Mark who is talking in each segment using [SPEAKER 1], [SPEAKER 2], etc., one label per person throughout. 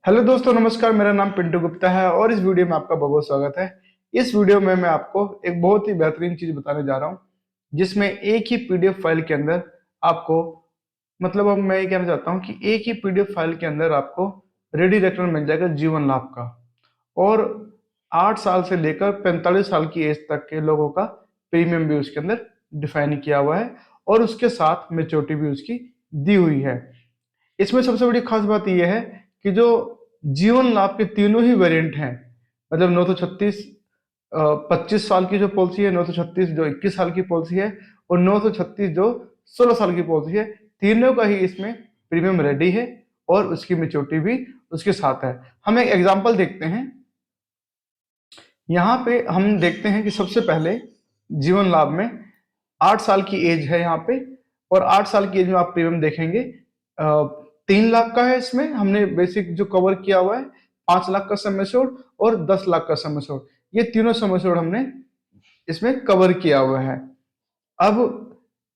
[SPEAKER 1] Hello दोस्तों, नमस्कार। मेरा नाम पिंटू गुप्ता है और इस वीडियो में आपका बहुत बहुत स्वागत है। इस वीडियो में मैं आपको एक बहुत ही बेहतरीन चीज बताने जा रहा हूं, जिसमें एक ही पीडीएफ फाइल के अंदर आपको अब मैं ये कहना चाहता हूं कि एक ही पीडीएफ फाइल के अंदर आपको रेडी रेकनर मिल जाएगा जीवन लाभ का। और 8 साल से लेकर 45 साल की एज तक के लोगों का प्रीमियम भी उसके अंदर डिफाइन किया हुआ है और उसके साथ मेच्योरिटी भी उसकी दी हुई है। इसमें सबसे बड़ी खास बात यह है कि जो जीवन लाभ के तीनों ही वेरिएंट हैं, मतलब 936 25 साल की जो पॉलिसी है, 936 जो 21 साल की पॉलिसी है और 936 जो 16 साल की पॉलिसी है, तीनों का ही इसमें प्रीमियम रेडी है और उसकी मेच्योरिटी भी उसके साथ है। हम एक एग्जांपल देखते हैं। यहाँ पे हम देखते हैं कि सबसे पहले जीवन लाभ में 8 साल की एज है यहाँ पे, और 8 साल की एज में आप प्रीमियम देखेंगे 3 लाख का है। इसमें हमने बेसिक जो कवर किया हुआ है 5 लाख का सम एश्योर्ड और 10 लाख का सम एश्योर्ड, ये तीनों सम एश्योर्ड हमने इसमें कवर किया हुआ है। अब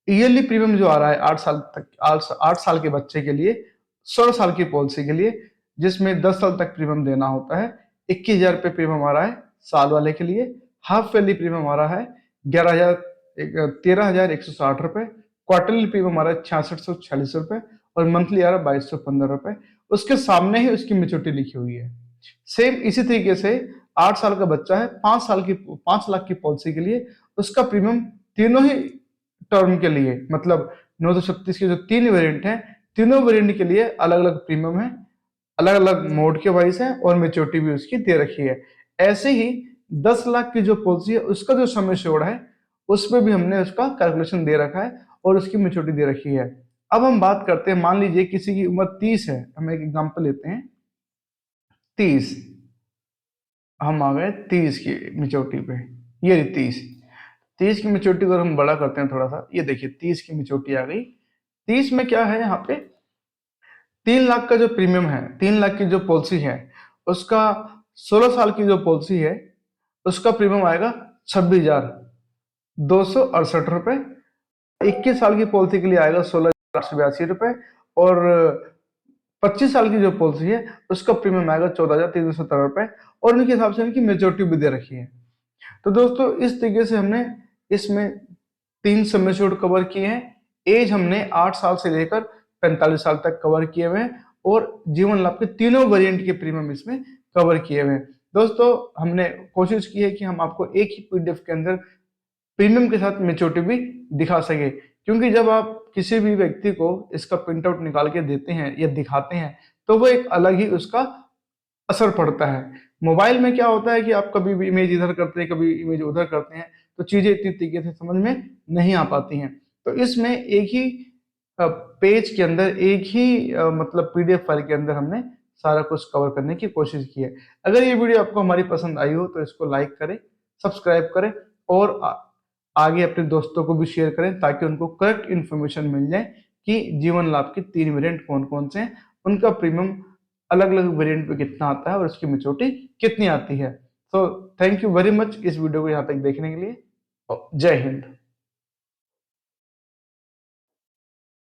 [SPEAKER 1] ईयरली प्रीमियम जो आ रहा है 8 साल तक, 8 साल के बच्चे के लिए 16 साल की पॉलिसी के लिए, जिसमें 10 साल तक प्रीमियम देना होता है, 21,000 रुपये प्रीमियम आ रहा है साल वाले के लिए। हाफ ईयरली प्रीमियम आ रहा है 13,160 रुपए। क्वार्टरली प्रीमियम आ रहा है 6646 रुपए और मंथली आ रहा है 2215 रुपए। उसके सामने ही उसकी मेच्योरिटी लिखी हुई है। सेम इसी तरीके से 8 साल का बच्चा है, 5 लाख की पॉलिसी के लिए उसका प्रीमियम तीनों ही टर्म के लिए, मतलब 936 के जो तीन वेरिएंट हैं, तीनों वेरिएंट के लिए अलग अलग प्रीमियम है, अलग अलग मोड के वाइज है और मेच्योरिटी भी उसकी दे रखी है। ऐसे ही 10 लाख की जो पॉलिसी है उसका जो सम एश्योर्ड है उसमें भी हमने उसका कैलकुलेशन दे रखा है और उसकी मेच्योरिटी दे रखी है। अब हम बात करते हैं, मान लीजिए किसी की उम्र 30 है, हम एक एग्जांपल लेते हैं 30। हम आ गए 30 की मेच्योरिटी पे। ये 30 की मेच्योरिटी को हम बड़ा करते हैं थोड़ा सा, ये देखिए 30 की मेच्योरिटी आ गई। 30 में क्या है, यहाँ पे 3 लाख का जो प्रीमियम है, 3 लाख की जो पॉलिसी है उसका, 16 साल की जो पॉलिसी है उसका प्रीमियम आएगा 26,268 रुपए। 21 साल की पॉलिसी के लिए आएगा 16,882 रुपए और 25 साल की जो पॉलिसी है उसका प्रीमियम आएगा 14,317 रुपए और उनके हिसाब से उनकी मेच्योरिटी भी दे रखी है। तो दोस्तों, इस तरीके से हमने इसमें 3 सम एश्योर्ड कवर किए हैं। एज हमने 8 साल से लेकर 45 साल तक कवर किए हुए हैं और जीवन लाभ के तीनों वेरिएंट के प्रीमियम इसमें कवर किए हुए हैं। दोस्तों, हमने कोशिश की है कि हम आपको एक ही पीडीएफ के अंदर प्रीमियम के साथ मेच्योरिटी भी दिखा सके, क्योंकि जब आप किसी भी व्यक्ति को इसका प्रिंट आउट निकाल के देते हैं या दिखाते हैं तो वो एक अलग ही उसका असर पड़ता है। मोबाइल में क्या होता है कि आप कभी भी इमेज इधर करते हैं, कभी इमेज उधर करते हैं, तो चीजें इतनी तरीके से समझ में नहीं आ पाती हैं। तो इसमें एक ही पेज के अंदर, एक ही पीडीएफ फाइल के अंदर हमने सारा कुछ कवर करने की कोशिश की है। अगर ये वीडियो आपको हमारी पसंद आई हो तो इसको लाइक करें, सब्सक्राइब करें और आगे अपने दोस्तों को भी शेयर करें, ताकि उनको करेक्ट इन्फॉर्मेशन मिल जाए कि जीवन लाभ के 3 वेरिएंट कौन कौन से हैं, उनका प्रीमियम अलग अलग वेरिएंट पे कितना आता है और उसकी मेच्योरिटी कितनी आती है। तो थैंक यू वेरी मच इस वीडियो को यहाँ तक देखने के लिए। जय हिंद।